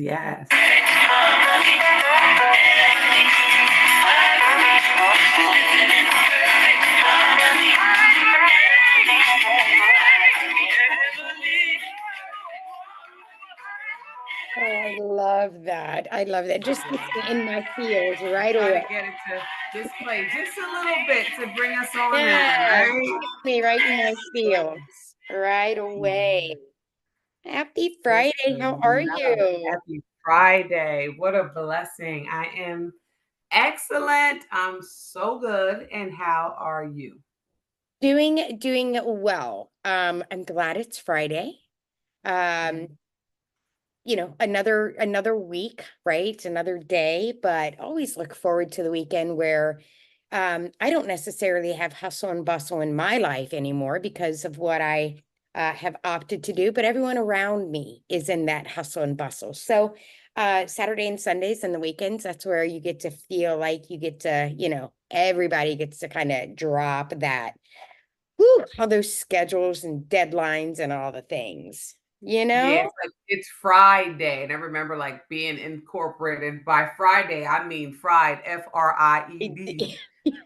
Yes. Oh, I love that. I love that. Just gets me in my feels right Try away. to get it to just play just a little bit to bring us on in, Yes, right? gets me right in my feels right away. Happy Friday. How are you? Happy Friday. What a blessing. I am excellent. I'm so good. And how are you? Doing well. I'm glad it's Friday. Yeah. Um, another week, right? Another day, but always look forward to the weekend where I don't necessarily have hustle and bustle in my life anymore because of what I have opted to do, but everyone around me is in that hustle and bustle. So Saturday and Sundays and the weekends, that's where you get to feel like you get to, everybody gets to kind of drop that, all those schedules and deadlines and all the things, you Yeah, know? it's like it's Friday. And I remember like being in corporate, and by Friday, I mean fried, Fried.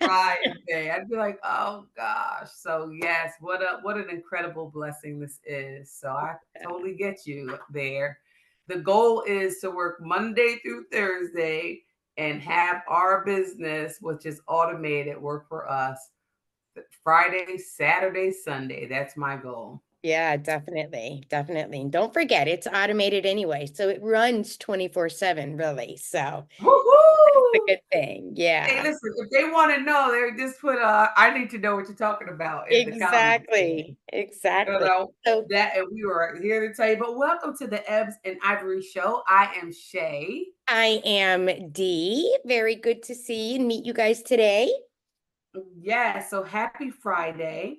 Friday. I'd be like, oh gosh. So yes, what an incredible blessing this is. So I totally get you there. The goal is to work Monday through Thursday and have our business, which is automated, work for us Friday, Saturday, Sunday. That's my goal. Yeah, definitely. Definitely. And don't forget, it's automated anyway. So it runs 24/7, really. So it's a Woohoo! good thing. Hey, Yeah, listen, if they want to know, they just put I need to know what you're talking about in the comments. exactly. You Exactly. know, So that and we were here to tell you, but welcome to the Ebs and Ivory show. I am Shay. I am Dee. Very good to see you and meet you guys today. Yeah, so happy Friday.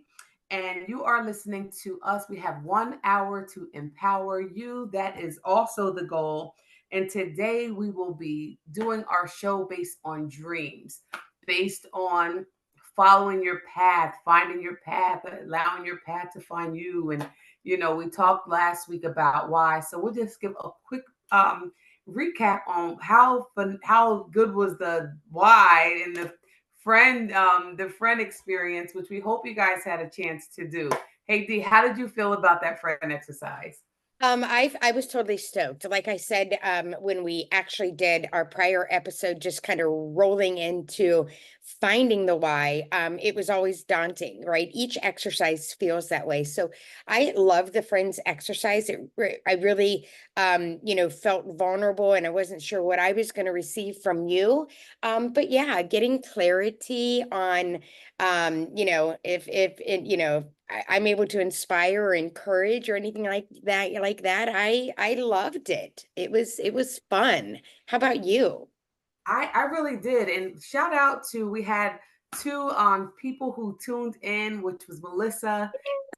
And you are listening to us. We have 1 hour to empower you. That is also the goal. And today we will be doing our show based on dreams, based on following your path, finding your path, allowing your path to find you. And, we talked last week about why. So we'll just give a quick recap on how good was the why and the friend experience, which we hope you guys had a chance to do. Hey D, how did you feel about that friend exercise? I was totally stoked. Like I said, when we actually did our prior episode, just kind of rolling into finding the why, it was always daunting, right? Each exercise feels that way. So I love the friends exercise. I really, felt vulnerable and I wasn't sure what I was going to receive from you. But yeah, getting clarity on, if I'm able to inspire or encourage or anything like that. I loved it. It was fun. How about you? I really did. And shout out to we had two people who tuned in, which was Melissa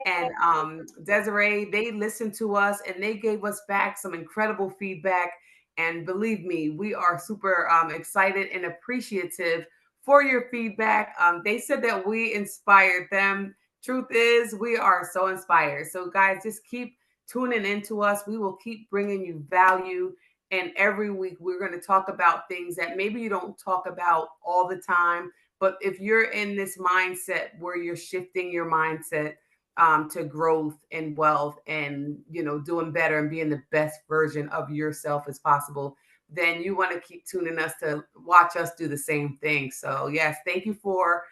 and Desiree. They listened to us and they gave us back some incredible feedback. And believe me, we are super excited and appreciative for your feedback. They said that we inspired them. Truth is, we are so inspired. So, guys, just keep tuning into us. We will keep bringing you value. And every week, we're going to talk about things that maybe you don't talk about all the time. But if you're in this mindset where you're shifting your mindset to growth and wealth and doing better and being the best version of yourself as possible, then you want to keep tuning us to watch us do the same thing. So yes, thank you for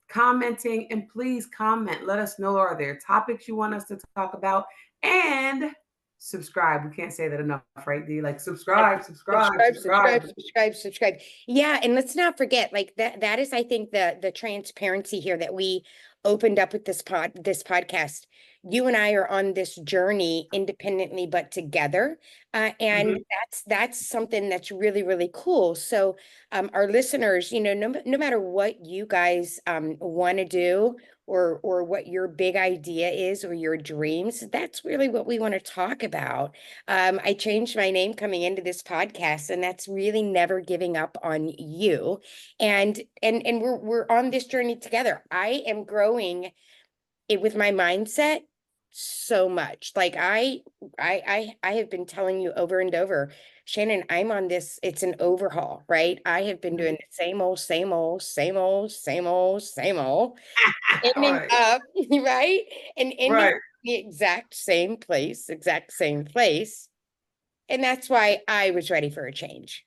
commenting, and please comment, let us know, are there topics you want us to talk about, and subscribe. We can't say that enough, right D? Like subscribe, subscribe, Subscribe, subscribe. subscribe, subscribe, subscribe. Yeah, and let's not forget, like that is, I think, the transparency here that we opened up with this podcast. You and I are on this journey independently but together. And Mhm. that's something that's really, really cool. So our listeners, no matter what you guys want to do or what your big idea is or your dreams, that's really what we want to talk about. I changed my name coming into this podcast, and that's really never giving up on you. And we're on this journey together. I am growing it with my mindset so much. Like I have been telling you over and over, Shannon, I'm on this, it's an overhaul, right? I have been doing the same old, same old, same old, same old, same old, ending Right, up, right? And ending right, up in the exact same place. And that's why I was ready for a change.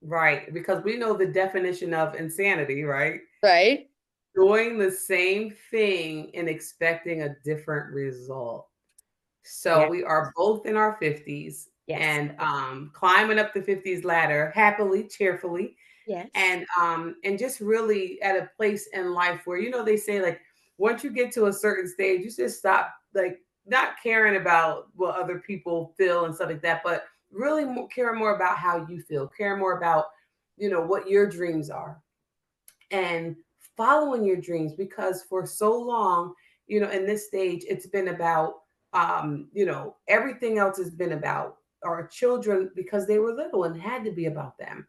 right. Because we know the definition of insanity, right? Right? Doing the same thing and expecting a different result. So Yeah. we are both in our 50s Yes. and climbing up the 50s ladder happily, cheerfully, Yes. and just really at a place in life where they say like once you get to a certain stage, you just stop like not caring about what other people feel and stuff like that, but really caring more about how you feel, caring more about what your dreams are and following your dreams because for so long in this stage it's been about everything else has been about our children because they were little and had to be about them.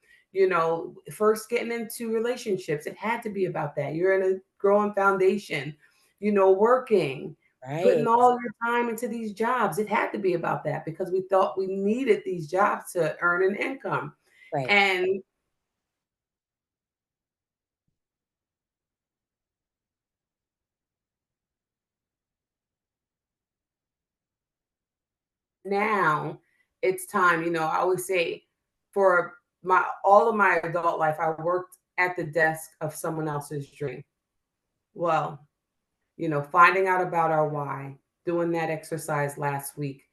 First getting into relationships, it had to be about that. You're in a growing foundation, working, putting Right. all your time into these jobs, it had to be about that because we thought we needed these jobs to earn an income. Right. And now it's time. I always say for my all of my adult life, I worked at the desk of someone else's dream. Well, finding out about our why, doing that exercise last week,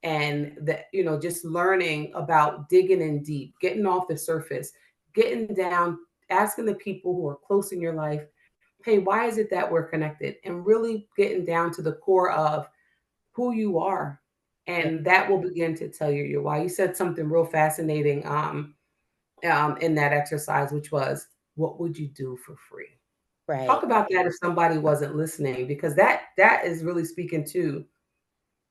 and that, just learning about digging in deep, getting off the surface, getting down, asking the people who are close in your life, hey, why is it that we're connected? And really getting down to the core of who you are. Yeah. And that will begin to tell you your why. You said something real fascinating in that exercise, which was, what would you do for free? Talk Right. about that if somebody wasn't listening, because that is really speaking to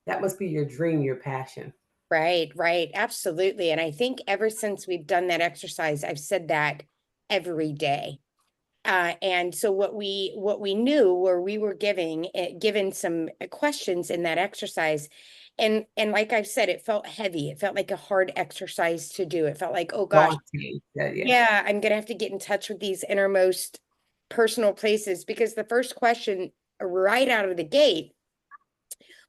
that must be your dream, your passion. Right. Right. Absolutely. And I think ever since we've done that exercise, I've said that every day. And so what we knew were we were given some questions in that exercise, and like I've said, it felt heavy. It felt like a hard exercise to do. It felt like, oh gosh, Daunting. Yeah, yeah. yeah, I'm gonna have to get in touch with these innermost personal places because the first question right out of the gate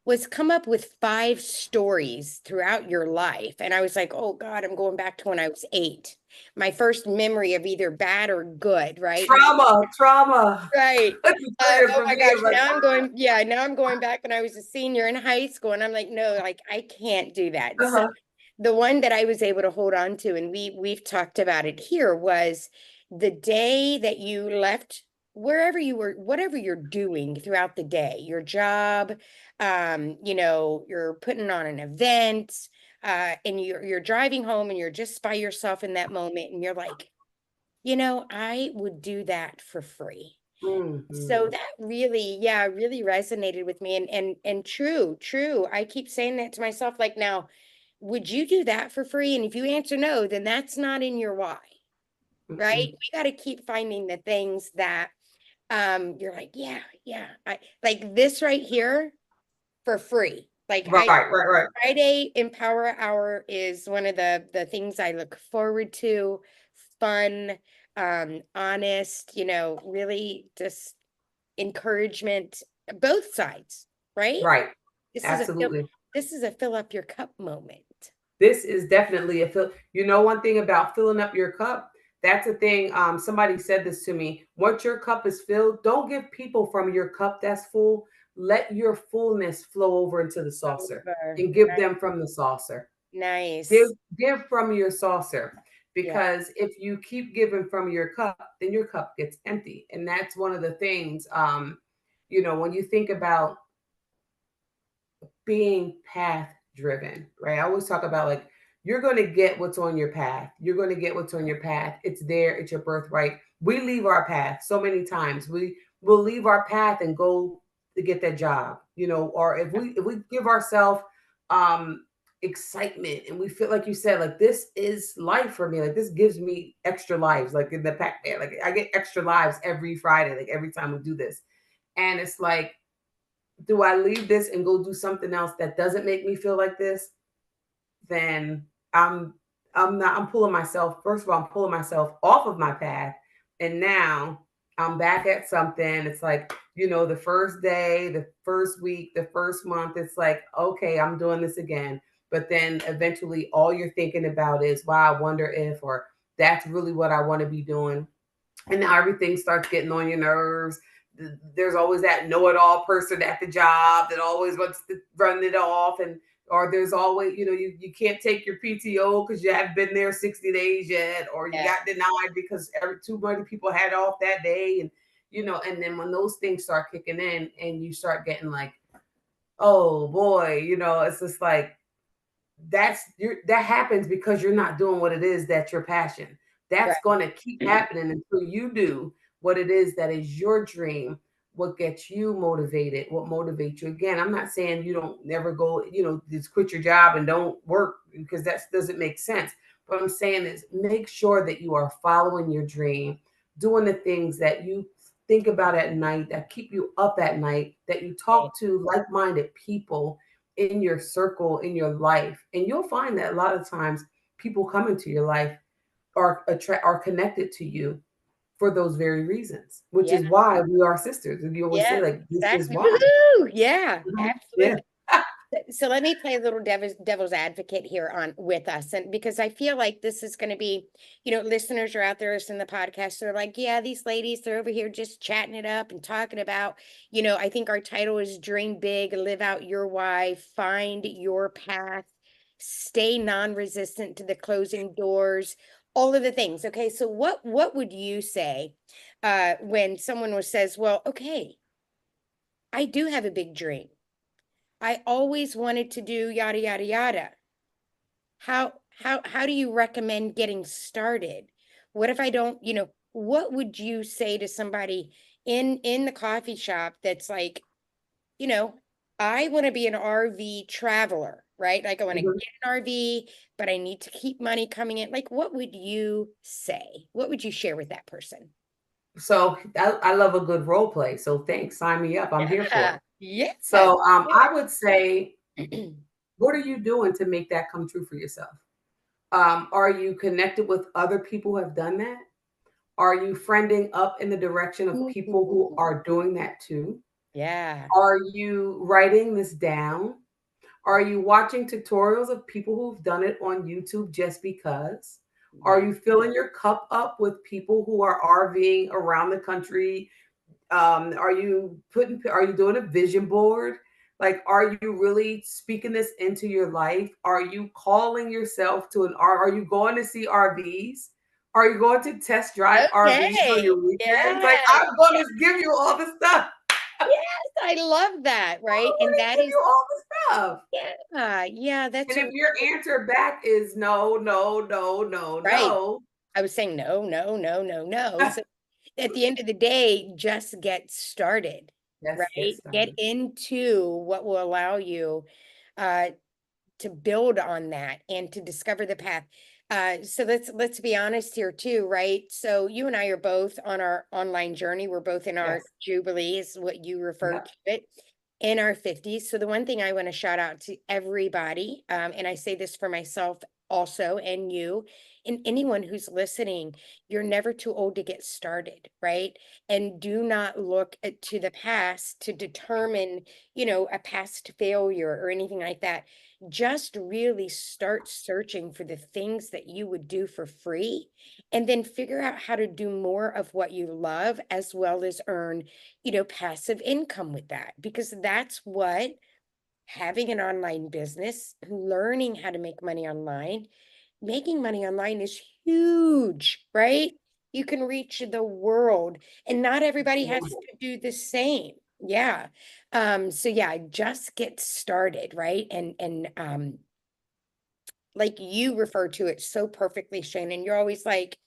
was come up with 5 stories throughout your life. And I was like, oh God, I'm going back to when I was 8. My first memory of either bad or good, right? And Trauma, trauma. right. That's a trigger Oh for my me. gosh. I'm like, Now I'm going back when I was a senior in high school. And I'm like, no, like I can't do that. So uh-huh. the one that I was able to hold on to, and we've talked about it here, was the day that you left wherever you were, whatever you're doing throughout the day, your job, you're putting on an event, and you're driving home and you're just by yourself in that moment, and you're like, I would do that for free. So Mhm. that really, yeah, really resonated with me. And true, true. I keep saying that to myself, like, now, would you do that for free? And if you answer no, then that's not in your why, right? Mm-mm. We got to keep finding the things that you're like, yeah, yeah. I like this right here for free. Like Right, right, right. Friday Empower Hour is one of the things I look forward to. Fun, honest, really just encouragement, both sides, right? Right. This is a Absolutely. fill up your cup moment. This is definitely a fill. One thing about filling up your cup, that's a thing. Somebody said this to me. Once your cup is filled, don't give people from your cup that's full. Let your fullness flow over into the saucer Over. and give them from the saucer. Give Nice. give from your saucer. Yeah. Because if you keep giving from your cup, then your cup gets empty. And that's one of the things, when you think about being path driven, right? I always talk about like you're going to get what's on your path. You're going to get what's on your path. It's there. It's your birthright. We leave our path so many times. We will leave our path and go to get that job, or if we give ourselves excitement and we feel like you said, like this is life for me. Like this gives me extra lives. Like in the Pac-Man, like I get extra lives every Friday, like every time we do this. And it's like do I leave this and go do something else that doesn't make me feel like this? Then I'm I'm pulling myself, first of all, I'm pulling myself off of my path. And now I'm back at something. It's like, the first day, the first week, the first month, it's like, okay, I'm doing this again. But then eventually all you're thinking about is, wow, I wonder if, or that's really what I want to be doing. And now everything starts getting on your nerves. There's always that know-it-all person at the job that always wants to run it off, and or there's always, you can't take your PTO because you haven't been there 60 days yet, or you Yeah, got denied because too many people had off that day, and and then when those things start kicking in, and you start getting like, oh boy, it's just like that happens because you're not doing what it is that's your passion. That's right. going to keep happening until you do what it is that is your dream, what gets you motivated, what motivates you. Again, I'm not saying you don't never go, just quit your job and don't work, because that doesn't make sense. What I'm saying is make sure that you are following your dream, doing the things that you think about at night, that keep you up at night, that you Right. talk to like-minded people in your circle, in your life. And you'll find that a lot of times people come into your life are connected to you for those very reasons, which Yeah, is why we are sisters. And you always say, yeah, like, this is exactly. why. Woohoo! Yeah, Mhm. Yeah. absolutely. So let me play a little devil's advocate here on with us, and because I feel like this is going to be, listeners are out there listening to the podcast. They're like, yeah, these ladies, they're over here just chatting it up and talking about, I think our title is "Dream Big, Live Out Your Why, Find Your Path, Stay Non-Resistant to the Closing Doors." All of the things. Okay, so what would you say when someone says, "Well, okay, I do have a big dream. I always wanted to do yada yada yada. How do you recommend getting started? What if I don't, what would you say to somebody in the coffee shop that's like, you know, I want to be an RV traveler, right? Like I want to Mhm. get an RV, but I need to keep money coming in. Like what would you say? What would you share with that person? So I love a good role play. So thanks. Sign me up. I'm here for Yeah. it. Yeah. So I would say, what are you doing to make that come true for yourself? Are you connected with other people who have done that? Are you friending up in the direction of people who Ooh, are doing that too? yeah. Are you writing this down? Are you watching tutorials of people who've done it on YouTube just because? Are Yeah. you filling your cup up with people who are RVing around the country? Are you doing a vision board? Like, are you really speaking this into your life? Are you calling yourself to are you going to see RVs? Are you going to test drive RVs for Okay. your weekends? Like, Yes. I'm going to give you all the stuff. Yes. I love that. I'm Right. going And to that give is, you all the stuff. yeah. Yeah. That's And a if your answer back is no, no, no, no, right. no, I was saying no, no, no, no, no. So at the end of the day, just get started, let's get right? Get started. into what will allow you uh to build on that and to discover the path. So let's be honest here too, right? So you and I are both on our online journey. We're both in our Yes. jubilees, what you refer Yep. to it, in our 50s. So the one thing I want to shout out to everybody, and I say this for myself also, and you, and anyone who's listening, you're never too old to get started, right? And do not look to the past to determine, a past failure or anything like that. Just really start searching for the things that you would do for free and then figure out how to do more of what you love as well as earn, passive income with that, because that's what having an online business, learning how to make money online, making money online is huge, right? You can reach the world and not everybody has to do the same. Yeah. So yeah, just get started, right? And like you refer to it so perfectly, Shannon. You're always like,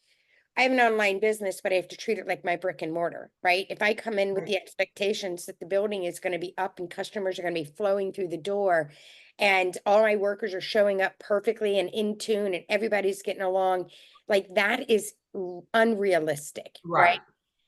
I have an online business, but I have to treat it like my brick and mortar, right? If I come in with Right. the expectations that the building is going to be up and customers are going to be flowing through the door and all my workers are showing up perfectly and in tune and everybody's getting along, like that is unrealistic, right? Right.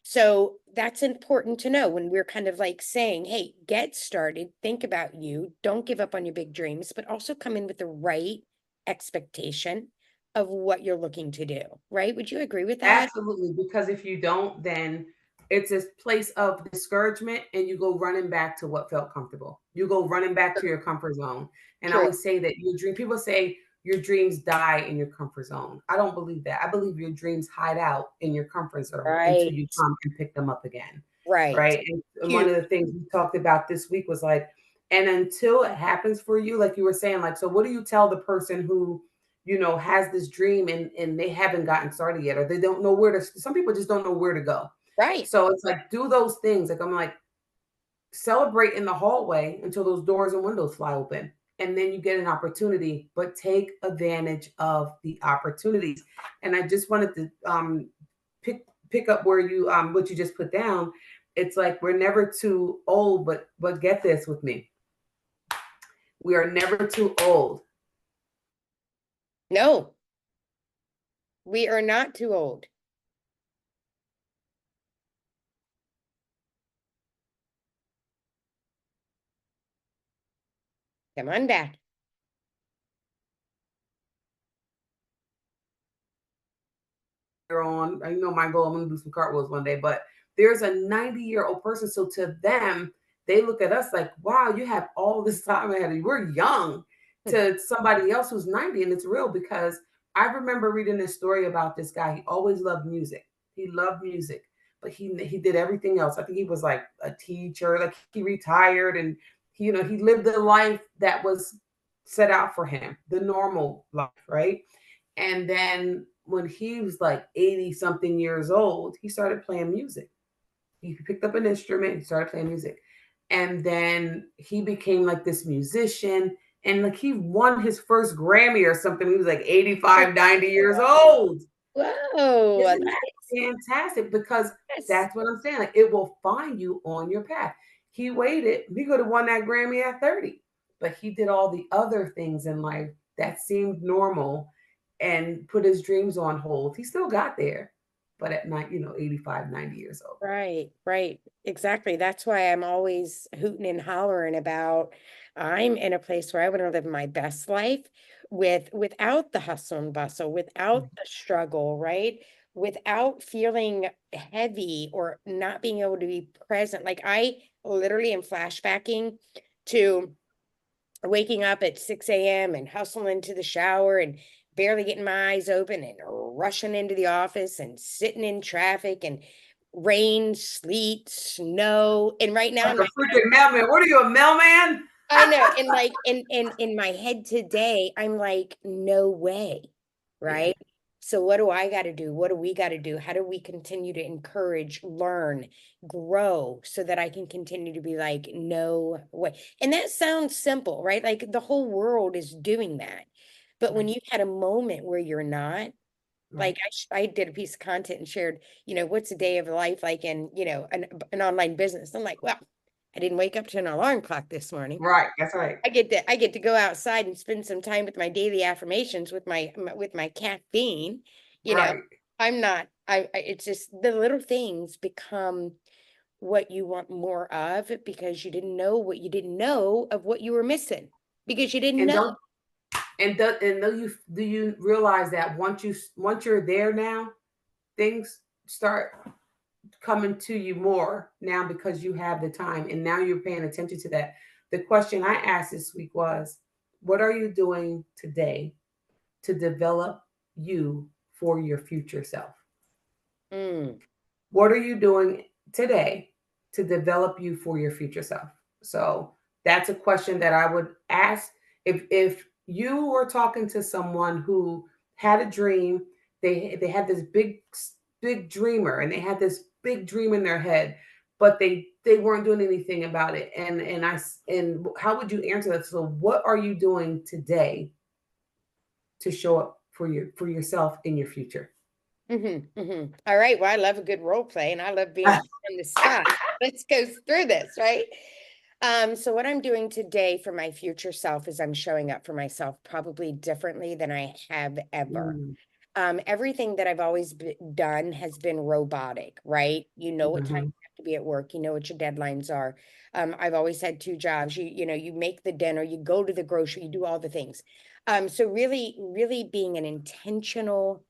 So that's important to know when we're kind of like saying, hey, get started, think about you, don't give up on your big dreams, but also come in with the right expectation of what you're looking to do, right? Would you agree with that? Absolutely, because if you don't, then it's a place of discouragement and you go running back to what felt comfortable. You go running back to your comfort zone. And I True. always say that your dream, people say your dreams die in your comfort zone. I don't believe that. I believe your dreams hide out in your comfort zone until Right. you come and pick them up again. Right. Right. And one Huge. of the things we talked about this week was like, and until it happens for you, like you were saying, like, so what do you tell the person who has this dream and they haven't gotten started yet, or they don't know where to, some people just don't know where to go. Right. So it's like, do those things. Like, I'm like, celebrate in the hallway until those doors and windows fly open. And then you get an opportunity, but take advantage of the opportunities. And I just wanted to pick up where you what you just put down. It's like we're never too old, but get this with me. We are never too old. No, we are not too old. Come on back. On. I know my goal, I'm gonna do some cartwheels one day, but there's a 90-year-old person. So to them, they look at us like, wow, you have all this time ahead of you. We're young to somebody else who's 90. And it's real because I remember reading this story about this guy. He always loved music. He loved music, but he did everything else. I think he was like a teacher, like he retired and he lived the life that was set out for him, the normal life, right? And then when he was like 80 something years old, he started playing music. He picked up an instrument, he started playing music. And then he became like this musician. And like he won his first Grammy or something. He was like 85, 90 years old. Whoa, Isn't that that is fantastic? Because yes. that's what I'm saying. Like it will find you on your path. He waited. He could have won that Grammy at 30, but he did all the other things in life that seemed normal and put his dreams on hold. He still got there, but at night, 85, 90 years old. Right, right. Exactly. That's why I'm always hooting and hollering about I'm in a place where I want to live my best life without the hustle and bustle, without the struggle, right? Without feeling heavy or not being able to be present. Like I literally am flashbacking to waking up at 6 a.m. and hustling to the shower and barely getting my eyes open and rushing into the office and sitting in traffic and rain, sleet, snow. And right now Like I'm a like, freaking mailman. What are you, a mailman? I know. And like in my head today, I'm like, no way. Yeah, Right. So what do I got to do? What do we got to do? How do we continue to encourage, learn, grow so that I can continue to be like, no way. And that sounds simple, right? Like the whole world is doing that. But when right, you've had a moment where you're not, like right, I did a piece of content and shared, what's a day of life like in, an online business. I'm like, well, I didn't wake up to an alarm clock this morning. right. That's right, I get to go outside and spend some time with my daily affirmations with my caffeine. You know, right. I'm not it's just the little things become what you want more of because you didn't know what you didn't know of what you were missing because you didn't And know. don't and do you realize that once you're there now, things start coming to you more now because you have the time and now you're paying attention to that. The question I asked this week was, what are you doing today to develop you for your future self? Mm, What are you doing today to develop you for your future self? So that's a question that I would ask if you were talking to someone who had a dream, they had this big dreamer and they had this big dream in their head, but they weren't doing anything about it. And how would you answer that? So what are you doing today to show up for yourself in your future? All right. Well, I love a good role play and I love being put on the spot. Let's go through this, right? So what I'm doing today for my future self is I'm showing up for myself probably differently than I have ever. Mm, Everything that I've always done has been robotic, right? You know what time Hmm. you have to be at work, you know what your deadlines are. I've always had two jobs. You know, you make the dinner, you go to the grocery, you do all the things. So really, really being an intentional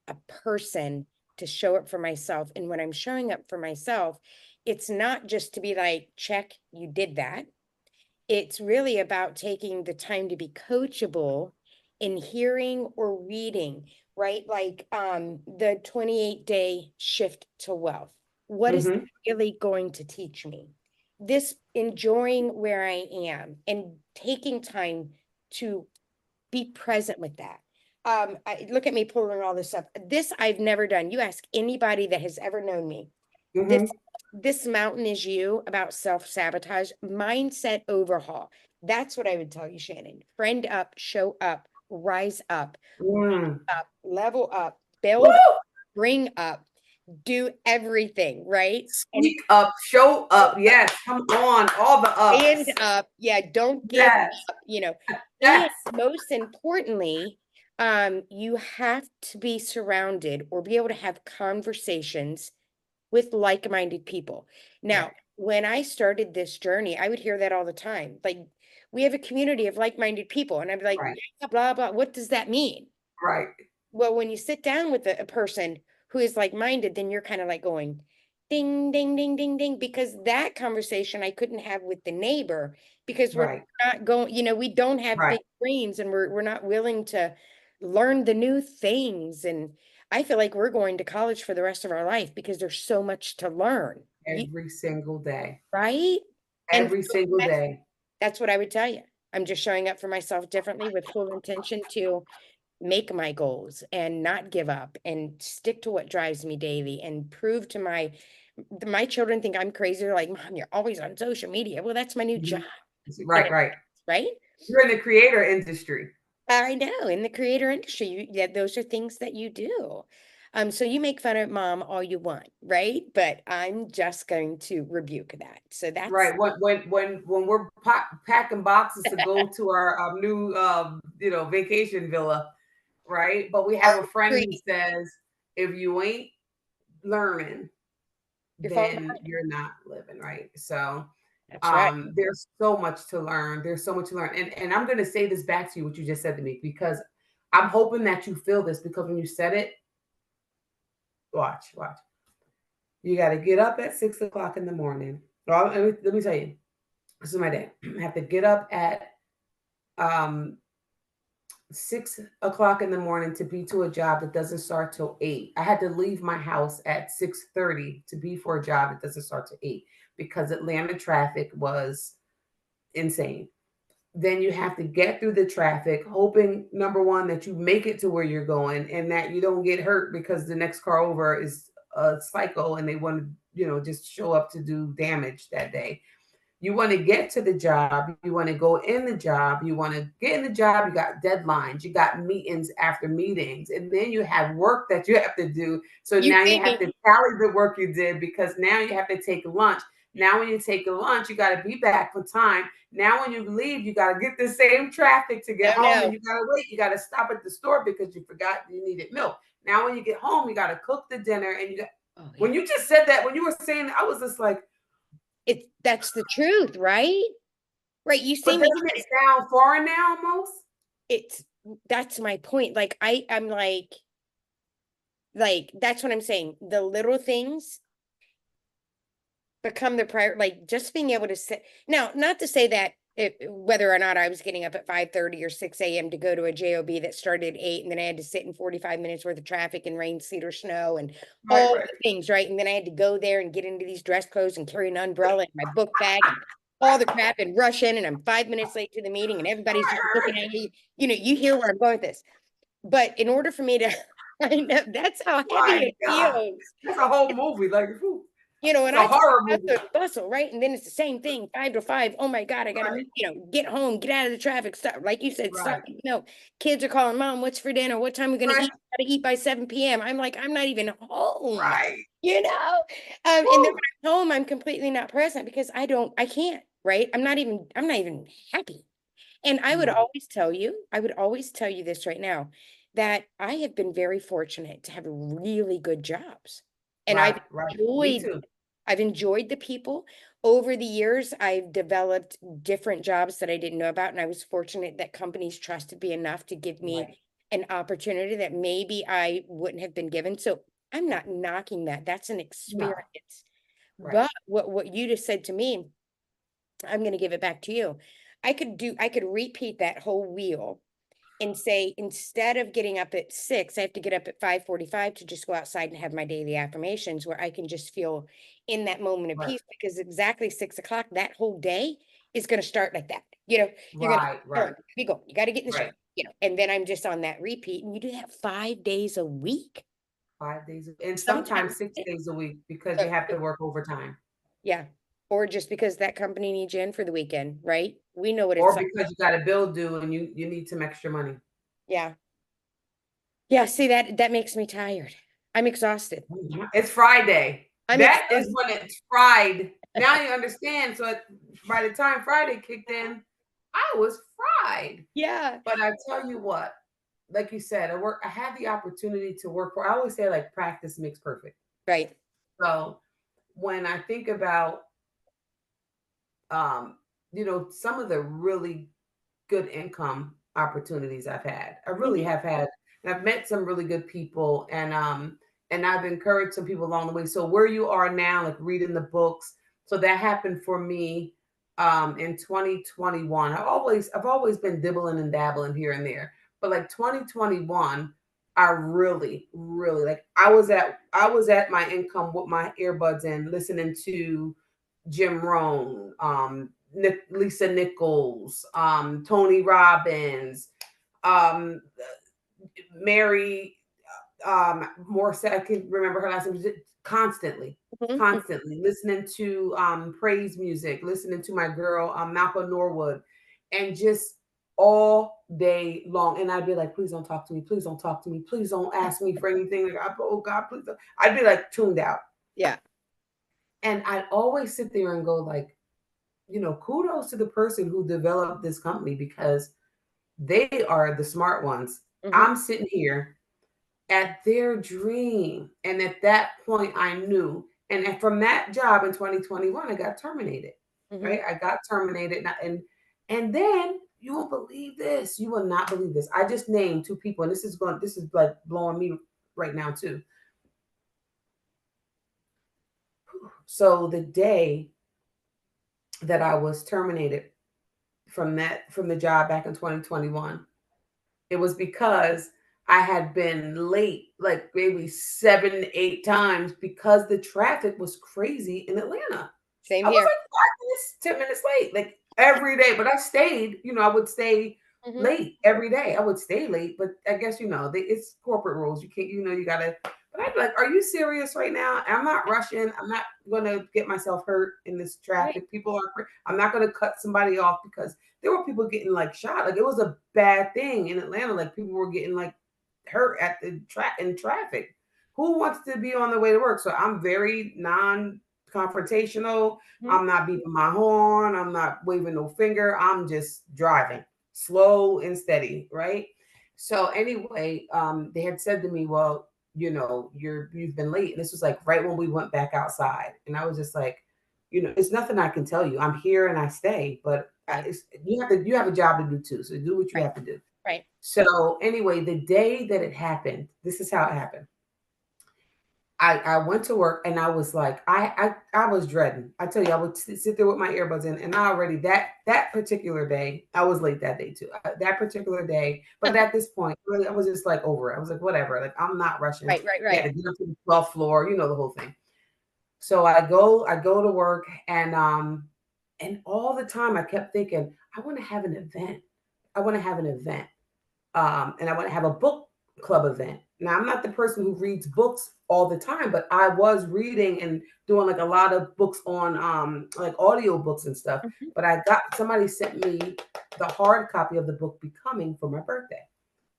a person to show up for myself. And when I'm showing up for myself, it's not just to be like, check, you did that. It's really about taking the time to be coachable in hearing or reading, right? Like the 28-day shift to wealth. What is Hmm. really going to teach me? This enjoying where I am and taking time to be present with that. Look at me pulling all this up. This I've never done. You ask anybody that has ever known me. This Hmm. this mountain is you about self-sabotage, mindset overhaul. That's what I would tell you, Shannon. Friend up, show up, rise Mm. up, level up, build, Woo! bring up, do everything, right? And Speak up, show up. Yes, come on, all the stand ups. up. Yeah, don't give Yes, up, you know. And yes, most importantly, you have to be surrounded or be able to have conversations with like-minded people. Now, right, when I started this journey, I would hear that all the time. Like, we have a community of like-minded people. And I'd be like, right, yeah, blah, blah. What does that mean? right. Well, when you sit down with a person who is like-minded, then you're kind of like going, ding, ding, ding, ding, ding, because that conversation I couldn't have with the neighbor because we're Right, not going, we don't have right. big brains and we're not willing to learn the new things. And I feel like we're going to college for the rest of our life because there's so much to learn. Every single day. Right? And Every so single that's day. that's what I would tell you. I'm just showing up for myself differently with full intention to make my goals and not give up and stick to what drives me daily and prove to my children think I'm crazy. They're like, Mom, you're always on social media. Well, that's my new job. Mhm. You Right, know, right. right? You're in the creator industry. I know in the creator industry, yeah, those are things that you do. So you make fun of mom all you want, right? But I'm just going to rebuke that. So that's Right. When we're packing boxes to go to our new vacation villa, right? But we have our a friend who treat. says, if you ain't learning, You're falling then behind. you're not living, right? So That's right. there's so much to learn. There's so much to learn. And I'm gonna say this back to you, what you just said to me, because I'm hoping that you feel this, because when you said it, watch. You got to get up at 6 o'clock in the morning. Well, let me tell you, this is my day. I have to get up at um, 6 o'clock in the morning to be to a job that doesn't start till 8. I had to leave my house at 6:30 to be for a job that doesn't start till 8 because Atlanta traffic was insane. Then you have to get through the traffic, hoping number one that you make it to where you're going and that you don't get hurt because the next car over is a psycho and they want to, just show up to do damage that day. You want to get to the job, you want to go in the job, you want to get in the job, you got deadlines, you got meetings after meetings, and then you have work that you have to do. So You now you see have to me. tally the work you did because now you have to take lunch. Now, when you take a lunch, you got to be back for time. Now, when you leave, you got to get the same traffic to get No, home, and no. you got to wait. You got to stop at the store because you forgot you needed milk. Now, when you get home, you got to cook the dinner, and Oh when yeah. you just said that, when you were saying, I was just like, That's the truth, right? Right. You but see me. doesn't it sound foreign now almost? It's that's my point. Like I'm like that's what I'm saying. The little things become the prior, like just being able to sit now, not to say that whether or not I was getting up at 5:30 or 6 a.m. to go to a job that started at 8 and then I had to sit in 45 minutes worth of traffic and rain, sleet, or snow and Right, all right. the things, right? And then I had to go there and get into these dress clothes and carry an umbrella and my book bag and all the crap and rush in and I'm 5 minutes late to the meeting and everybody's just looking at you. You hear where I'm going with this. But in order for me to I know that's how heavy My it God. feels. That's a whole movie. Like, whew, And it's I a talk horror about movie. the bustle, right? And then it's the same thing, 5 to 5. Oh my God, I gotta, Right, get home, get out of the traffic, stop, like you said, stop. right, Kids are calling, Mom, what's for dinner? What time are we gonna right, eat? Gotta eat by 7 p.m. I'm like, I'm not even home, right. you know? And then Woo. when I'm home, I'm completely not present because I can't, right? I'm not even happy. And I would No. always tell you this right now. that I have been very fortunate to have really good jobs. And Right, right. Me too. I've enjoyed the people. Over the years, I've developed different jobs that I didn't know about, and I was fortunate that companies trusted me enough to give Right. me an opportunity that maybe I wouldn't have been given. So I'm not knocking that. That's an No, experience. right. But what you just said to me, I'm going to give it back to you. I could repeat that whole wheel and say, instead of getting up at 6, I have to get up at 5:45 to just go outside and have my daily affirmations where I can just feel in that moment of Right. peace, because exactly 6 o'clock, that whole day is going to start like that. You're going to, Right, come on, right, you go, you got to get in the shower, right. and then I'm just on that repeat. And you do that 5 days a week, 5 days, and sometimes sometimes. 6 days a week because uh, you have to work overtime, yeah. Or just because that company needs you in for the weekend, right? We know what it's or like. because you got a bill due and you need some extra money. Yeah. Yeah. See, that makes me tired. I'm exhausted. It's Friday. I'm That is exhausted. when it's fried. Now you understand. So by the time Friday kicked in, I was fried. Yeah. But I tell you what, like you said, I had the opportunity to work for, I always say like practice makes perfect. Right. So when I think about um, some of the really good income opportunities I've had. I really Mhm. have had, and I've met some really good people, and I've encouraged some people along the way. So where you are now, like reading the books, so that happened for me in 2021. I've always been dibbling and dabbling here and there, but like 2021, I really, really like I was at my income with my earbuds in, listening to Jim Rohn, Lisa Nichols, Tony Robbins, um, Mary Morissette. I can remember her last name. Constantly, Mhm, mhm. constantly listening to praise music, listening to my girl Malcolm Norwood, and just all day long. And I'd be like, please don't talk to me. Please don't talk to me. Please don't ask me for anything. Like, oh God, please. Don't. I'd be like tuned out. Yeah. And I'd always sit there and go like, kudos to the person who developed this company because they are the smart ones. Mhm, I'm sitting here at their dream. And at that point, I knew. And from that job in 2021, I got terminated. mhm. Right? I got terminated. And then you won't believe this. You will not believe this. I just named two people, and this is like blowing me right now, too. So the day that I was terminated from the job back in 2021, it was because I had been late like maybe 7, 8 times because the traffic was crazy in Atlanta. Same I was here. like 5 minutes, 10 minutes late, like every day. But I stayed. I would stay Mhm. late every day. I would stay late, but I guess it's corporate rules. You can't. You gotta. But I'd be like, "Are you serious right now? I'm not rushing. I'm not gonna get myself hurt in this Right. traffic. People are. I'm not gonna cut somebody off because there were people getting like shot. Like it was a bad thing in Atlanta. Like people were getting like hurt at the track in traffic. Who wants to be on the way to work? So I'm very non-confrontational. Mhm. I'm not beeping my horn. I'm not waving no finger. I'm just driving slow and steady, right? So anyway, they had said to me, "Well, you've been late." And this was like right when we went back outside, and I was just like, it's nothing I can tell you. I'm here and I stay, but Right. you have a job to do too. So do what you Right. have to do. Right. So anyway, the day that it happened, this is how it happened. I went to work and I was like, I was dreading. I tell you, I would sit there with my earbuds in, and I already that particular day, I was late that day too. That particular day, but at this point, really, I was just like over it. I was like, whatever. Like I'm not rushing. Right. Right. We had Right. to get up to the 12th floor, the whole thing. So I go to work, and all the time I kept thinking, I want to have an event. I want to have an event. And I want to have a book club event. Now, I'm not the person who reads books all the time, but I was reading and doing like a lot of books on like audio books and stuff. Mhm. But somebody sent me the hard copy of the book Becoming for my birthday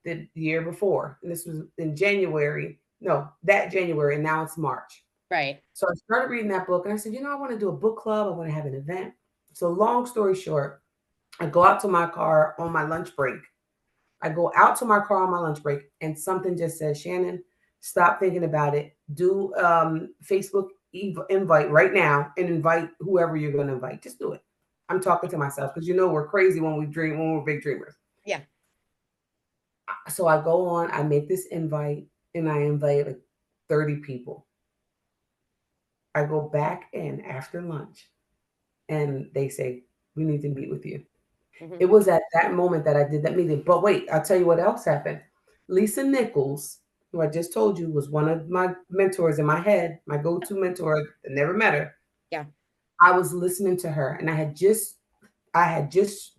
the year before. And this was in January. No, that January, and now it's March. Right. So I started reading that book and I said, I want to do a book club. I want to have an event. So long story short, I go out to my car on my lunch break I go out to my car on my lunch break, and something just says, Shannon, stop thinking about it. Do Facebook invite right now and invite whoever you're going to invite. Just do it. I'm talking to myself because we're crazy when we dream, when we're big dreamers. Yeah. So I go on, I make this invite, and I invite like 30 people. I go back in after lunch, and they say, we need to meet with you. Mm-hmm. It was at that moment that I did that meeting. But wait, I'll tell you what else happened. Lisa Nichols, who I just told you was one of my mentors in my head, my go-to mentor. I never met her. Yeah. I was listening to her, and I had just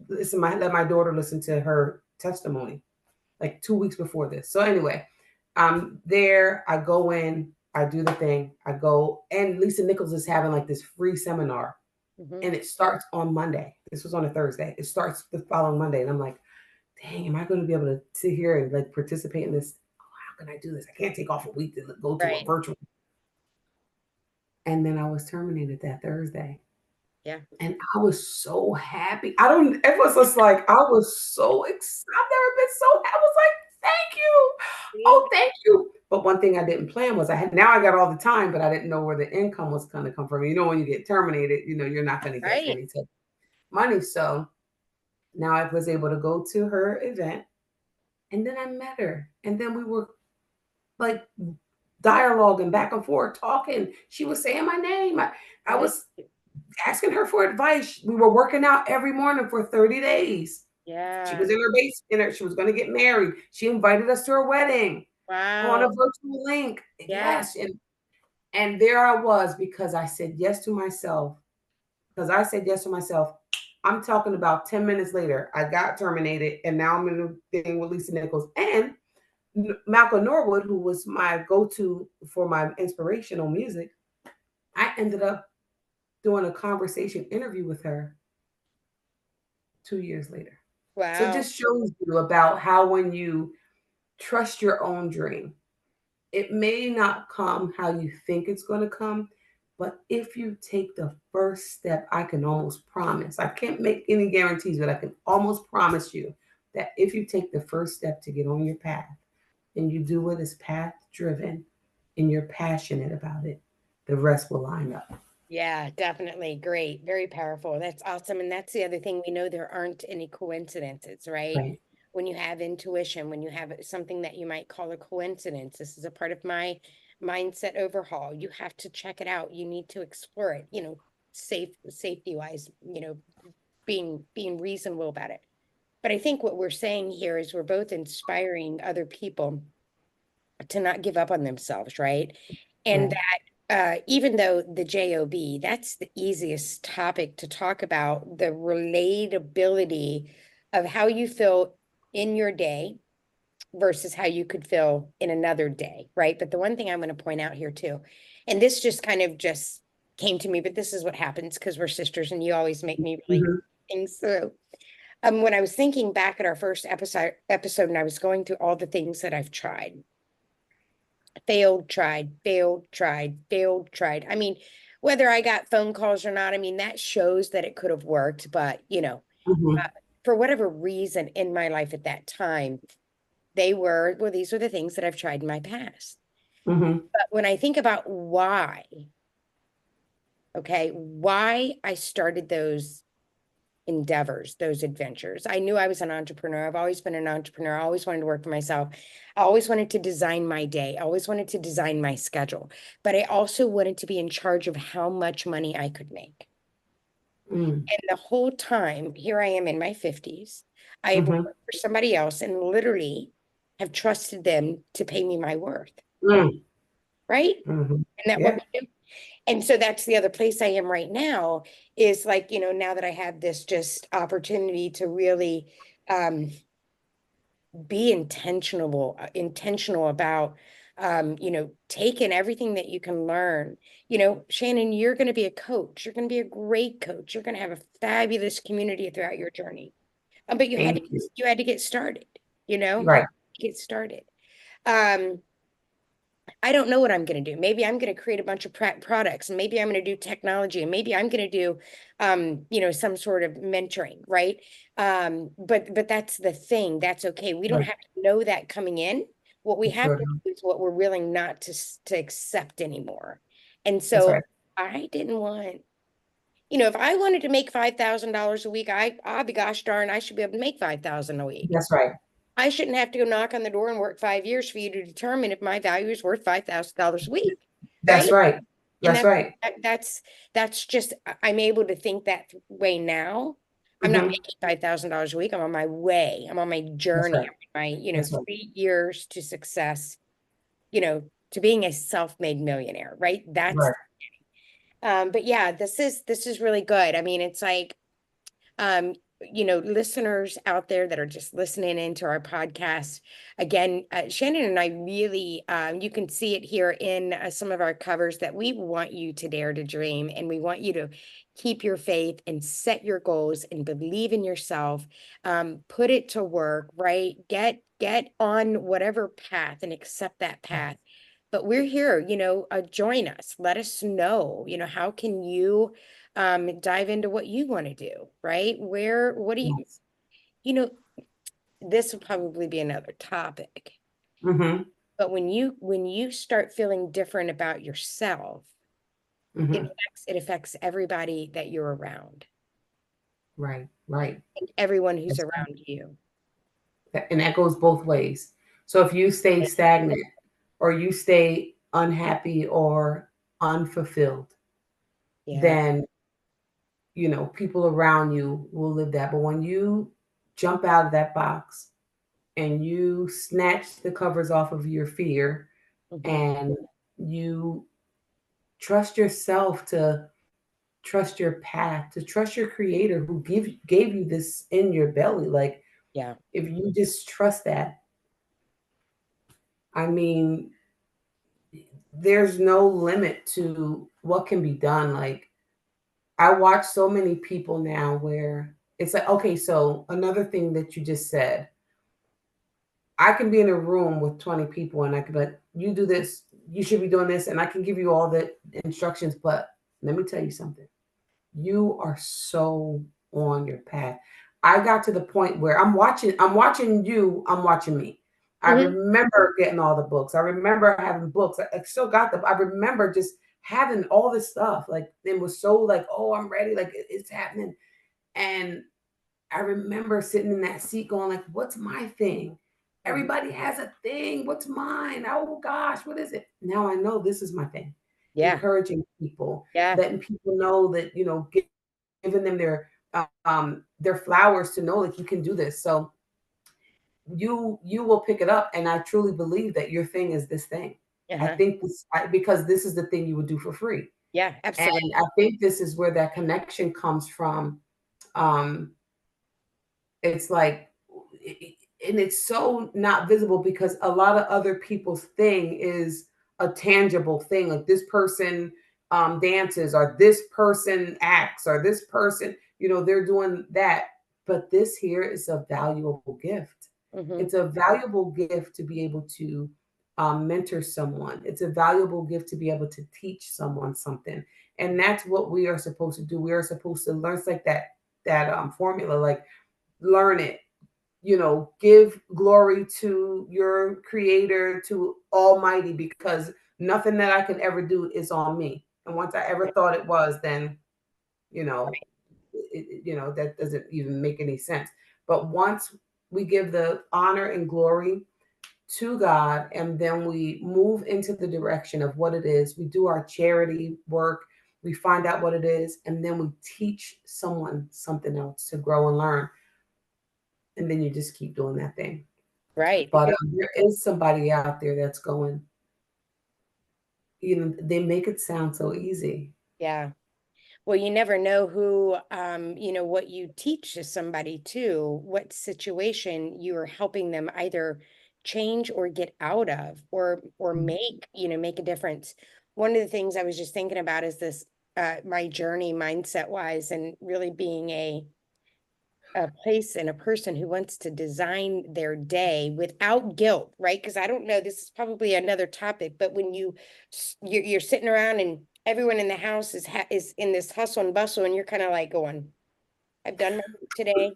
listened. Let my daughter listen to her testimony like 2 weeks before this. So anyway, I'm there. I go in. I do the thing. I go, and Lisa Nichols is having like this free seminar, Mm-hmm. and it starts on Monday. This was on a Thursday. It starts the following Monday, and I'm like, dang, am I going to be able to sit here and like participate in this? Oh, how can I do this? I can't take off a week to go to a Right. virtual. And then I was terminated that Thursday. Yeah. And I was so happy. It was just like, I was so excited. I've never been so happy. I was like, thank you. See? Oh, thank you. But one thing I didn't plan was now I got all the time, but I didn't know where the income was going to come from. When you get terminated, you're not going to get Right. any type of money. So now I was able to go to her event, and then I met her. And then we were like dialoguing back and forth, talking. She was saying my name. I Right. was asking her for advice. We were working out every morning for 30 days. She Yeah. was in her base, she was going to get married. She invited us to her wedding on a Wow. virtual link. Yeah. Yes. And there I was because I said yes to myself. Because I said yes to myself. I'm talking about 10 minutes later, I got terminated, and now I'm in the thing with Lisa Nichols and Malcolm Norwood, who was my go-to for my inspirational music. I ended up doing a conversation interview with her 2 years later. So it Wow. just shows you about how when you trust your own dream, it may not come how you think it's going to come, but if you take the first step, I can almost promise. I can't make any guarantees, but I can almost promise you that if you take the first step to get on your path and you do what is path driven and you're passionate about it, the rest will line up. Yeah, definitely. Great. Very powerful. That's awesome. And that's the other thing. We know there aren't any coincidences, right? Right. When you have intuition, when you have something that you might call a coincidence, this is a part of my mindset overhaul. You have to check it out. You need to explore it, safety wise, being reasonable about it. But I think what we're saying here is we're both inspiring other people to not give up on themselves, right? And Right. even though the job, that's the easiest topic to talk about, the relatability of how you feel in your day versus how you could feel in another day, right? But the one thing I'm going to point out here too, and this just kind of just came to me, but this is what happens because we're sisters and you always make me really Mhm. things through. When I was thinking back at our first episode and I was going through all the things that I've tried, failed, tried, failed, tried, failed, tried. I mean, whether I got phone calls or not, I mean, that shows that it could have worked. But, Mhm. for whatever reason in my life at that time, these were the things that I've tried in my past. Mhm. But when I think about why I started those endeavors, those adventures. I knew I was an entrepreneur. I've always been an entrepreneur. I always wanted to work for myself. I always wanted to design my day. I always wanted to design my schedule. But I also wanted to be in charge of how much money I could make. Mm. And the whole time, here I am in my 50s. I have worked Mhm. for somebody else and literally have trusted them to pay me my worth. Mm. Right? Mhm. Isn't that what Yeah. we do? And so that's the other place I am right now is like, now that I have this just opportunity to really um, be intentional about, taking everything that you can learn. Shannon, you're going to be a coach. You're going to be a great coach. You're going to have a fabulous community throughout your journey. But Thank you. you had to get started, you Right. get started. Um, I don't know what I'm going to do. Maybe I'm going to create a bunch of products, and maybe I'm going to do technology, and maybe I'm going to do, some sort of mentoring, right? But that's the thing. That's okay. We don't Right. have to know that coming in. What we You have sure to don't. do is what we're willing not to accept anymore. And That's so right. I didn't want, if I wanted to make $5,000 a week, I'll be gosh darn, I should be able to make 5,000 a week. That's right. I shouldn't have to go knock on the door and work 5 years for you to determine if my value is worth $5,000 a week, That's right? right. And That's right. that's just, I'm able to think that way now. I'm not Hmm. making $5,000 a week. I'm on my way. I'm on my That's journey. right. I'm on my, That's right. 3 years to success, to being a self-made millionaire, right? That's Right. but yeah, this is really good. I mean, it's like, um, listeners out there that are just listening into our podcast. Again, Shannon and I really, you can see it here in some of our covers, that we want you to dare to dream, and we want you to keep your faith and set your goals and believe in yourself. Put it to work, right? Get on whatever path and accept that path. But we're here, join us. Let us know, how can you dive into what you want to do, right? What do Yes. you know, this will probably be another topic, Hmm. but when you start feeling different about yourself, it Hmm. affects everybody that you're around, Right. Right. and everyone who's That's right. around you. And that goes both ways. So if you stay stagnant or you stay unhappy or unfulfilled, Yeah. then people around you will live that. But when you jump out of that box and you snatch the covers off of your fear Hmm. and you trust yourself, to trust your path, to trust your creator who gave you this in your belly. Like, Yeah. if you just trust that, I mean, there's no limit to what can be done. Like, I watch so many people now where it's like, okay, so another thing that you just said, I can be in a room with 20 people and I could be like, you do this, you should be doing this, and I can give you all the instructions. But let me tell you something. You are so on your path. I got to the point where I'm watching you, I'm watching me. I Hmm. remember getting all the books. I remember having books. I still got them. I remember just having all this stuff. Like, it was so like, oh, I'm ready. Like, it's happening. And I remember sitting in that seat going like, what's my thing? Hmm. Everybody has a thing. What's mine? Oh gosh, what is it? Now I know this is my thing. Yeah. Encouraging people, Yeah. letting people know that, giving them their flowers to know like you can do this. So you will pick it up, and I truly believe that your thing is this thing. I Uh-huh. think because this is the thing you would do for free, Yeah, and absolutely. I think this is where that connection comes from. Um, it's like, and it's so not visible because a lot of other people's thing is a tangible thing. Like, this person dances, or this person acts, or this person, they're doing that. But this here is a valuable gift. Hmm. It's a valuable gift to be able to mentor someone. It's a valuable gift to be able to teach someone something. And that's what we are supposed to do. We are supposed to learn. It's like that formula, like, learn it, give glory to your creator, to almighty, because nothing that I can ever do is on me. And once I ever thought it was, then you know that doesn't even make any sense. But once we give the honor and glory to God, and then we move into the direction of what it is, we do our charity work, we find out what it is, and then we teach someone something else to grow and learn, and then you just keep doing that thing. Right. But there is somebody out there that's going, they make it sound so easy. Yeah. Well, you never know who, what you teach to somebody too, what situation you are helping them either change or get out of, or Mhm. make a difference. One of the things I was just thinking about is this, my journey mindset wise, and really being a place and a person who wants to design their day without guilt, right? Because I don't know, this is probably another topic, but when you're sitting around and everyone in the house is in this hustle and bustle, and you're kind of like going, I've done my work today.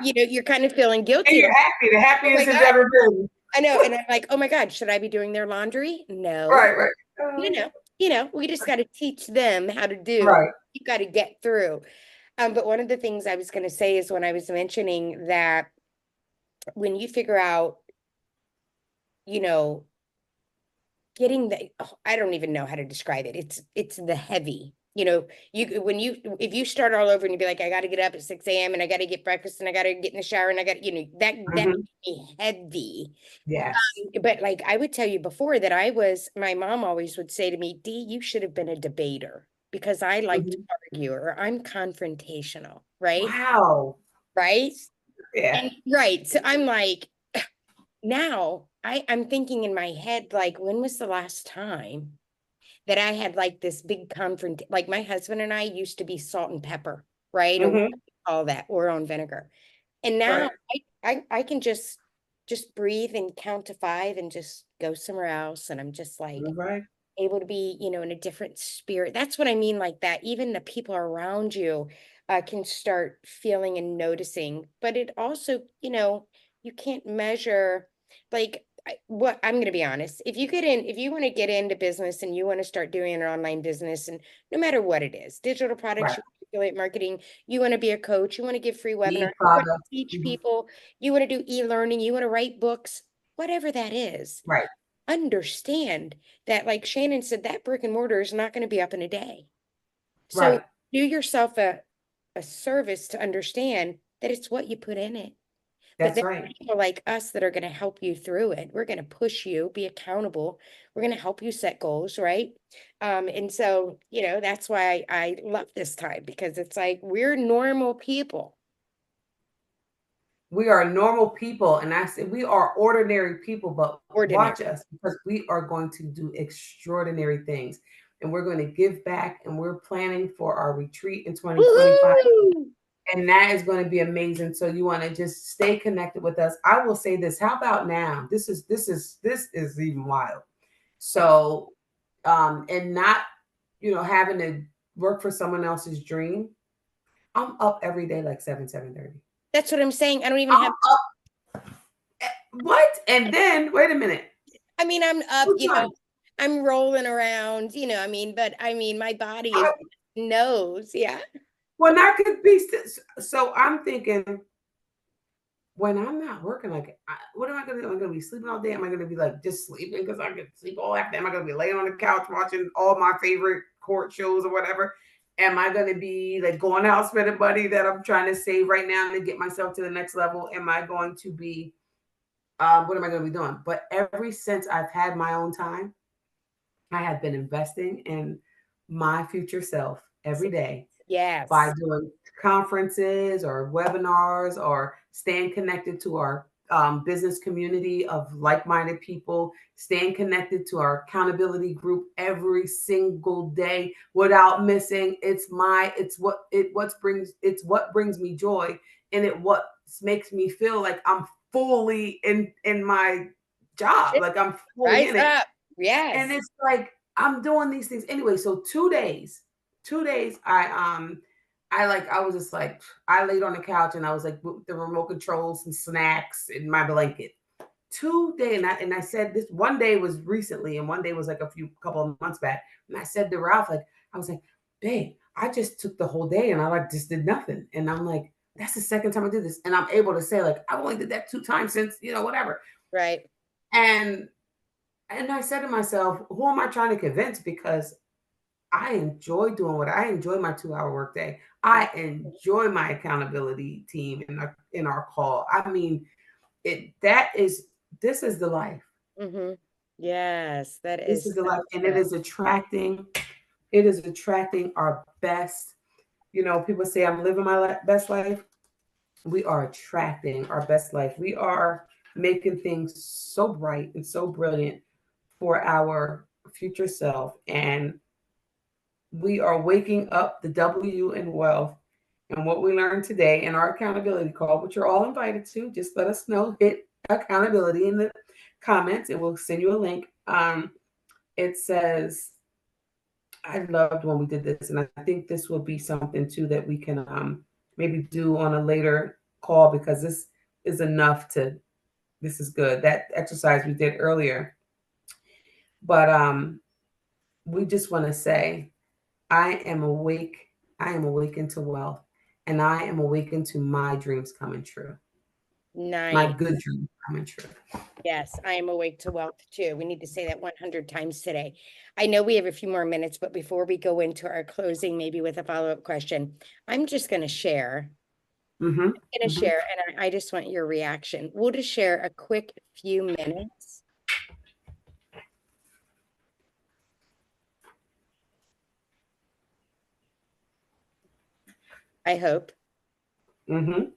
You're kind of feeling And guilty. you're happy, the Oh my happiest it's God. ever been. I know. And I'm like, oh my God, should I be doing their laundry? No. Right, right. You know, we just got to teach them how to do. Right. You got to get through. But one of the things I was going to say is when I was mentioning that when you figure out, you know, getting I don't even know how to describe it. It's the heavy. If you start all over and you be like, I got to get up at 6 a.m. and I got to get breakfast and I got to get in the shower and I got, that Mhm. can be heavy. Yes. But like I would tell you before that my mom always would say to me, Dee, you should have been a debater because I like to Mhm. argue or I'm confrontational, right? Wow. Right. Yeah. And right. So I'm like, now I'm thinking in my head, like, when was the last time that I had like this big like my husband and I used to be salt and pepper, right? Or Mhm. all that, or on vinegar. And now Right. I can just breathe and count to 5 and just go somewhere else. And I'm just like Right. able to be, in a different spirit. That's what I mean, like that. Even the people around you can start feeling and noticing. But it also, you can't measure, like, what I'm going to be honest. If you want to get into business and you want to start doing an online business, and no matter what it is, digital products, Right. affiliate marketing, you want to be a coach, you want to give free webinars, The you want product. to teach Mhm. people, you want to do e-learning, you want to write books, whatever that is, Right. understand that, like Shannon said, that brick and mortar is not going to be up in a day. So Right. do yourself a service to understand that it's what you put in it. But That's there right. are people like us that are going to help you through it. We're going to push you, be accountable. We're going to help you set goals, right? And so, that's why I love this time, because it's like we're normal people. We are normal people, and I said we are ordinary people, but Ordinary. watch us because we are going to do extraordinary things, and we're going to give back, and we're planning for our retreat in 2025. Woo! And that is going to be amazing. So you want to just stay connected with us. I will say this. How about now? This is even wild. So and not, having to work for someone else's dream. I'm up every day like 7:30. That's what I'm saying. I don't even I'm have, up. What? And then wait a minute. I mean, I'm up, Two times. I'm rolling around, but I mean, my body is knows. Yeah. When I could be, so I'm thinking, when I'm not working, like, what am I going to do? Am I going to be sleeping all day? Am I going to be like just sleeping because I could sleep all afternoon? Am I going to be laying on the couch watching all my favorite court shows or whatever? Am I going to be like going out spending money that I'm trying to save right now to get myself to the next level? Am I going to be, what am I going to be doing? But ever since I've had my own time, I have been investing in my future self every day by Yes. doing conferences or webinars or staying connected to our business community of like-minded people, staying connected to our accountability group every single day without missing. It's what brings me joy, and it what makes me feel like I'm fully in my job, like I'm fully Rise in it. up. And Yes. it's like I'm doing these things anyway. So 2 days, I was just like, I laid on the couch and I was like with the remote controls and snacks in my blanket. 2 days, and I said this one day was recently, and one day was like a couple of months back. And I said to Ralph, like, I was like, babe, I just took the whole day and I like just did nothing. And I'm like, that's the second time I did this. And I'm able to say, like, I only did that 2 times since, whatever. Right. And I said to myself, who am I trying to convince? Because I enjoy doing what I enjoy my 2 hour workday. I enjoy my accountability team in our call. I mean, this is the life. Mm-hmm. Yes, that This is is the so life. And good. it is attracting our best. People say I'm living my best life. We are attracting our best life. We are making things so bright and so brilliant for our future self. And we are waking up the W in wealth and what we learned today in our accountability call, which you're all invited to. Just let us know, hit accountability in the comments, and we'll send you a link. It says, I loved when we did this, and I think this will be something too that we can maybe do on a later call, because this is enough to, this is good. That exercise we did earlier. But we just want to say, I am awake. I am awakened to wealth, and I am awakened to my dreams coming true. My Nice. good dreams coming true. Yes, I am awake to wealth too. We need to say that 100 times today. I know we have a few more minutes, but before we go into our closing, maybe with a follow-up question, I'm just going to share. Mm-hmm. I'm going to Mm-hmm. share, and I just want your reaction. We'll just share a quick few minutes. I hope. Mm-hmm.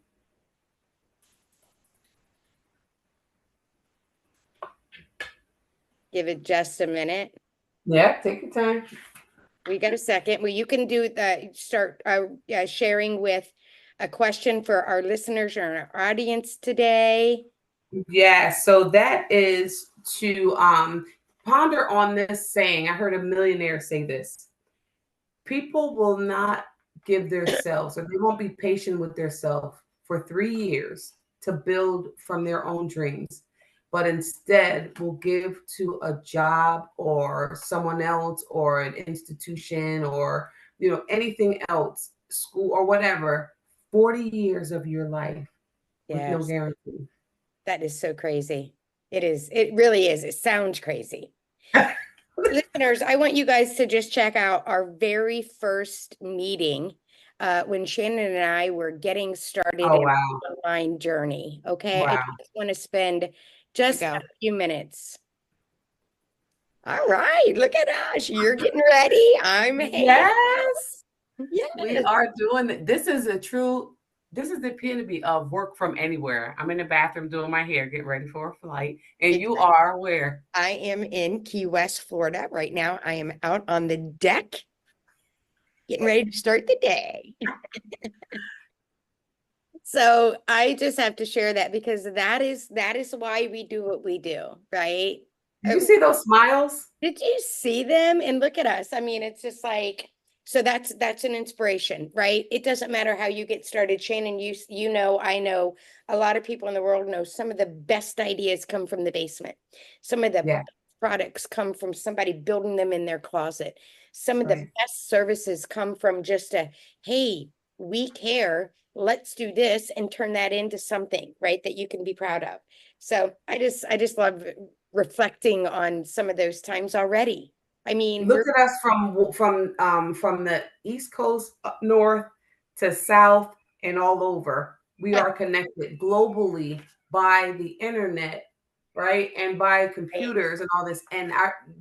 Give it just a minute. Yeah, take your time. We got a second. Well, you can do the start sharing with a question for our listeners or our audience today. Yeah, so that is to ponder on this saying. I heard a millionaire say this. People will not give themselves, or they won't be patient with themselves for 3 years to build from their own dreams, but instead will give to a job or someone else or an institution or anything else, school or whatever, 40 years of your life with no Yes, guarantee. that is so crazy. It is. It really is. It sounds crazy. Listeners, I want you guys to just check out our very first meeting when Shannon and I were getting started Oh, in wow. our online journey. Okay. I Wow. just want to spend just a few minutes. All right. Look at us. You're getting ready. I'm hanging. Yes. We Yes. are doing this is a true, this is the epitome of work from anywhere. I'm in the bathroom doing my hair, getting ready for a flight. And you Exactly. are where? I am in Key West, Florida right now. I am out on the deck getting ready to start the day. So I just have to share that because that is why we do what we do, right? Did you see those smiles? Did you see them? And look at us. I mean, it's just like, so that's an inspiration, right? It doesn't matter how you get started. Shannon, you know, I know a lot of people in the world know some of the best ideas come from the basement. Some of the Yeah, best products come from somebody building them in their closet. Some that's of the right. best services come from just a, hey, we care. Let's do this and turn that into something, right? That you can be proud of. So I just love reflecting on some of those times already. I mean, Look we're at us from the East Coast up north to south and all over. We are connected globally by the internet, right? And by computers and all this. And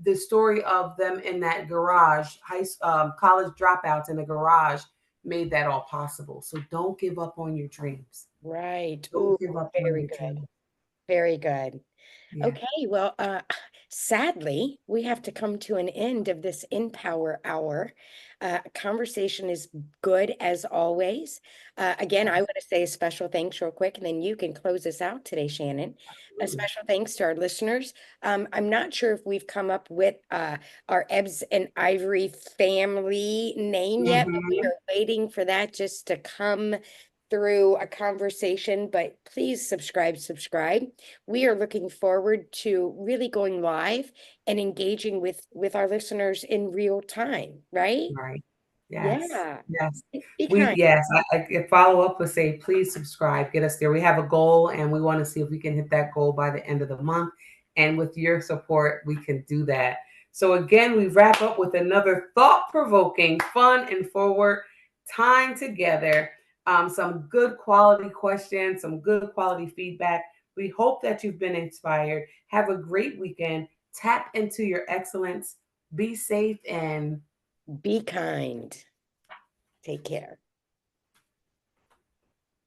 the story of them in that garage, college dropouts in the garage, made that all possible. So don't give up on your dreams. right. Don't Oh, give up on very your good. dreams. Very good. Yeah. Okay, well, sadly, we have to come to an end of this Empower Hour. Conversation is good as always. Again, I want to say a special thanks real quick, and then you can close us out today, Shannon. A special thanks to our listeners. I'm not sure if we've come up with our Ebs and Ivory family name yet, but we Mm-hmm. are waiting for that just to come through a conversation, but please subscribe. We are looking forward to really going live and engaging with our listeners in real time, right? Right. Yes. Yeah. Yes. Be We kind. yes. I follow up with say, please subscribe, get us there. We have a goal, and we want to see if we can hit that goal by the end of the month. And with your support, we can do that. So again, we wrap up with another thought-provoking, fun, and forward time together. Some good quality questions, some good quality feedback. We hope that you've been inspired. Have a great weekend. Tap into your excellence. Be safe and Be kind. Take care.